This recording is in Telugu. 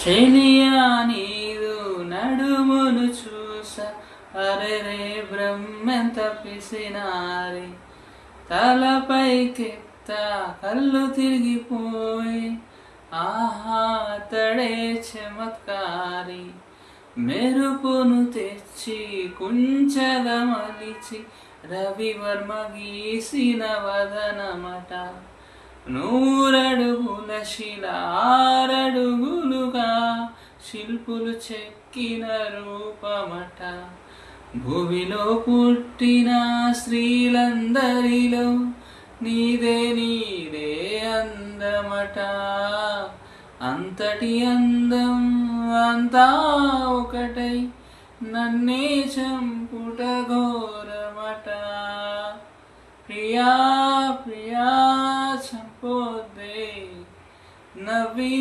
చెలియా నీదు నడుమును చూస అరెరే బ్రహ్మెంత పిసినారి తలపైకెత్త కళ్ళు తిరిగిపోయి ఆహా తడే చమత్కారి మెరుపును తెచ్చి కుంచగా మలిచి రవివర్మ గీసిన వదనమట 100 అడుగుల శిల 6 అడుగులుగా శిల్పులు చెక్కిన రూపమట భూమిలో పుట్టిన స్త్రీలందరిలో నీదే అందమట అంతటి అందం అంతా ఒకటై నన్నే చంపుట ఘోరమట ప్రియా ప్రియా చంపొద్దే నవ్వి